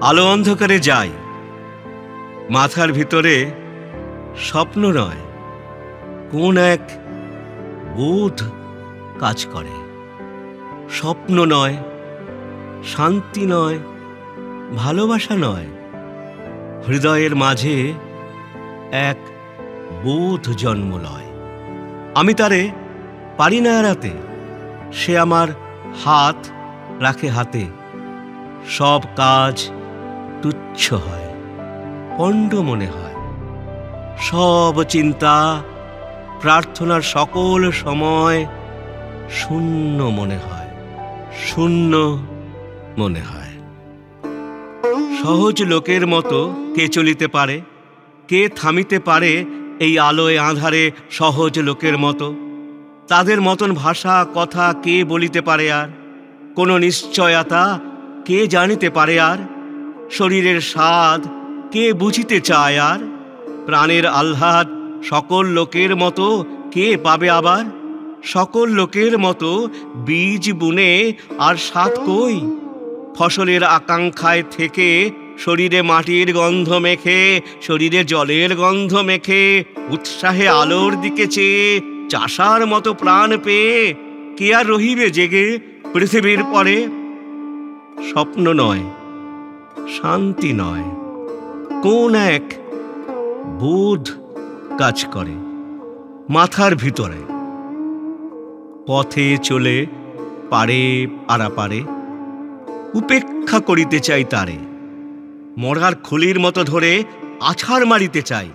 আলো অন্ধকারে যাই, মাথার ভিতরে স্বপ্ন নয় কোন এক বোধ কাজ করে। স্বপ্ন নয়, শান্তি নয়, ভালোবাসা নয়, হৃদয়ের মাঝে এক বোধ জন্ম লয়। আমি তারে পারি না এড়াতে, সে আমার হাত রাখে হাতে। সব কাজ তুচ্ছ হয়, পণ্ড মনে হয়। সব চিন্তা প্রার্থনার সকল সময় শূন্য মনে হয়, শূন্য মনে হয়। সহজ লোকের মতো কে চলিতে পারে, কে থামিতে পারে এই আলোয় আঁধারে সহজ লোকের মতো? তাদের মতন ভাষা কথা কে বলিতে পারে আর? কোনো নিশ্চয়তা কে জানিতে পারে আর? শরীরের স্বাদ কে বুঝিতে চায় আর? প্রাণের আহ্লাদ সকল লোকের মতো কে পাবে আবার? সকল লোকের মতো বীজ বুনে আর স্বাদ কই? ফসলের আকাঙ্ক্ষায় থেকে শরীরে মাটির গন্ধ মেখে, শরীরে জলের গন্ধ মেখে, উৎসাহে আলোর দিকে চেয়ে চাষার মতো প্রাণ পেয়ে কে আর রহিবে জেগে পৃথিবীর পরে? স্বপ্ন নয়, শান্তি নয়, কোন এক বোধ কাজ করে মাথার ভিতরে। পথে চলে পারে আরাপারে, উপেক্ষা করিতে চাই তারে। মরার খুলির মতো ধরে আছাড় মারিতে চাই।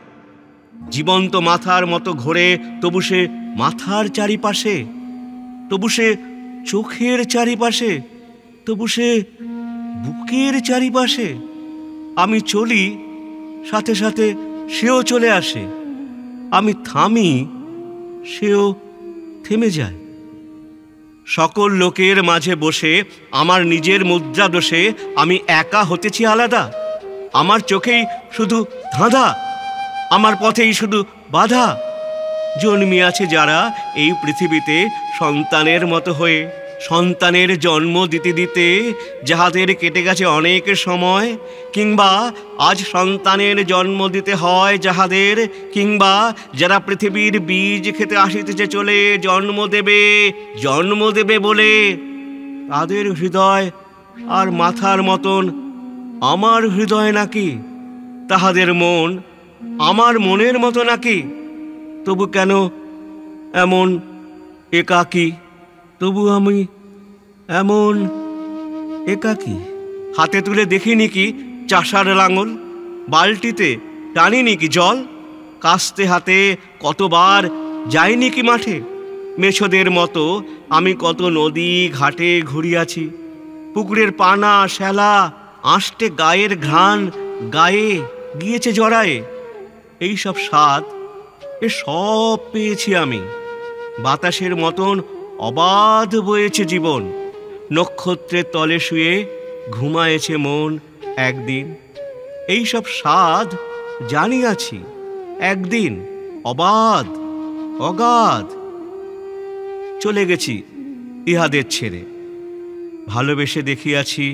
জীবন্ত মাথার মতো ঘোরে তবু সে মাথার চারিপাশে, তবু সে চোখের চারিপাশে, তবু সে বুকের চারিপাশে। আমি চলি, সাথে সাথে সেও চলে আসে। আমি থামি, সেও থেমে যায়। সকল লোকের মাঝে বসে আমার নিজের মুদ্রা দোষে আমি একা হতেছি আলাদা। আমার চোখেই শুধু ধাঁধা, আমার পথেই শুধু বাধা। জন্মিয়াছে যারা এই পৃথিবীতে সন্তানের মতো হয়ে, সন্তানের জন্ম দিতে দিতে যাহাদের কেটে গেছে অনেক সময়, কিংবা আজ সন্তানের জন্ম দিতে হয় যাহাদের, কিংবা যারা পৃথিবীর বীজ খেতে আসিতেছে চলে জন্ম দেবে বলে, তাদের হৃদয় আর মাথার মতন আমার হৃদয় নাকি? তাহাদের মন আমার মনের মতো নাকি? তবু কেন এমন একাকী? তবু আমি এমন একাকী। হাতে তুলে দেখিনি কি চাষার লাঙল? বালতিতে টানিনি কি জল? কাস্তে হাতে কতবার যাইনি কি মাঠে? মেছোদের মতো আমি কত নদী ঘাটে ঘুরিয়াছি। পুকুরের পানা শ্যালা আঁশটে গায়ের ঘ্রাণ গায়ে গিয়েছে জড়ায়ে। এইসব স্বাদ এ সব পেয়েছি আমি। বাতাসের মতন অবাধ বয়েছে জীবন। নক্ষত্রের তলে শুয়ে ঘুমায়েছে মন একদিন। এইসব স্বাদ জানিয়াছি একদিন অবাধ অগাধ। চলে গেছি ইহাদের ছেড়ে, ভালোবেসে দেখিয়াছি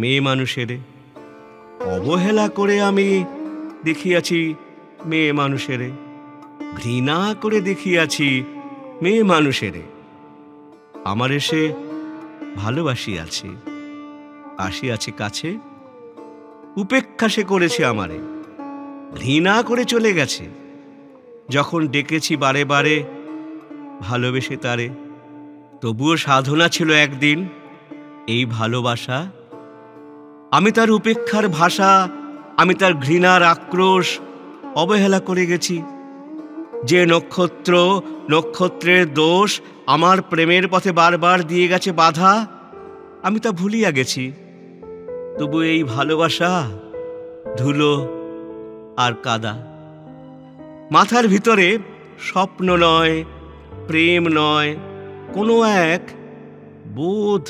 মেয়ে মানুষেরে। অবহেলা করে আমি দেখিয়াছি মেয়ে মানুষেরে, ঘৃণা করে দেখিয়াছি মেয়ে মানুষেরে। আমার এসে ভালোবাসিয়াছে, আসিয়াছে কাছে, উপেক্ষা সে করেছে আমারে, ঘৃণা করে চলে গেছে। যখন ডেকেছি বারে বারে ভালোবেসে তারে, তবুও সাধনা ছিল একদিন এই ভালোবাসা। আমি তার উপেক্ষার ভাষা, আমি তার ঘৃণার আক্রোশ অবহেলা করে গেছি। যে নক্ষত্রের দোষ আমার প্রেমের পথে বারবার দিয়ে গেছে বাধা, আমি তা ভুলিয়া গেছি। তবু এই ভালোবাসা ধুলো আর কাদা। মাথার ভিতরে স্বপ্ন নয়, প্রেম নয়, কোনো এক বোধ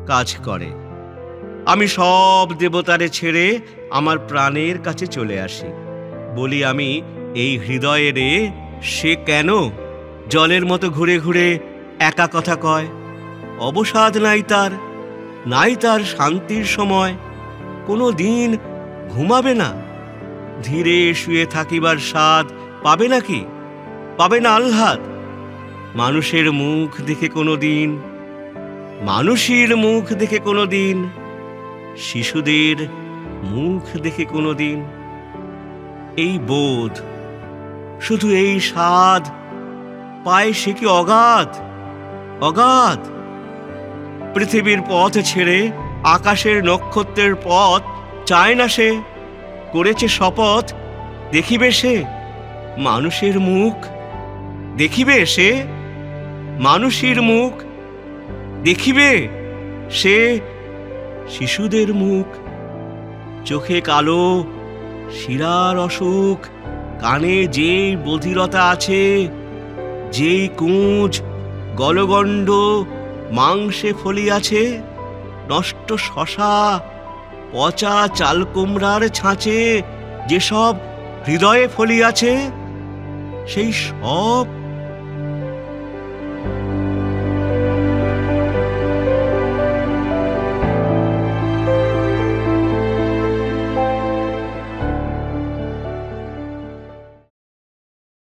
কাজ করে। আমি সব দেবতারে ছেড়ে আমার প্রাণের কাছে চলে আসি। বলি আমি এই হৃদয়ে রে, সে কেন জলের মতো ঘুরে ঘুরে একা কথা কয়? অবসাদ নাই তার শান্তির সময়। কোনো দিন ঘুমাবে না? ধীরে শুয়ে থাকিবার স্বাদ পাবে নাকি? পাবে না আহ্লাদ? মানুষের মুখ দেখে কোনো দিন, মানুষের মুখ দেখে কোনো দিন, শিশুদের মুখ দেখে কোনো দিন? এই বোধ, শুধু এই স্বাদ পায় সে কি অগাধ, অগাধ? পৃথিবীর পথ ছেড়ে আকাশের নক্ষত্রের পথ চায় না সে, করেছে শপথ দেখিবে সে মানুষের মুখ, দেখিবে সে মানুষের মুখ, দেখিবে সে শিশুদের মুখ। চোখে কালো, শিরার অসুখ, কানে যেই বধিরতা আছে, যেই কুঁজ গলগণ্ড মাংসে ফলিয়াছে, নষ্ট শশা পচা চাল কুমড়ার ছাঁচে যেসব হৃদয়ে ফলিয়াছে, সেই সব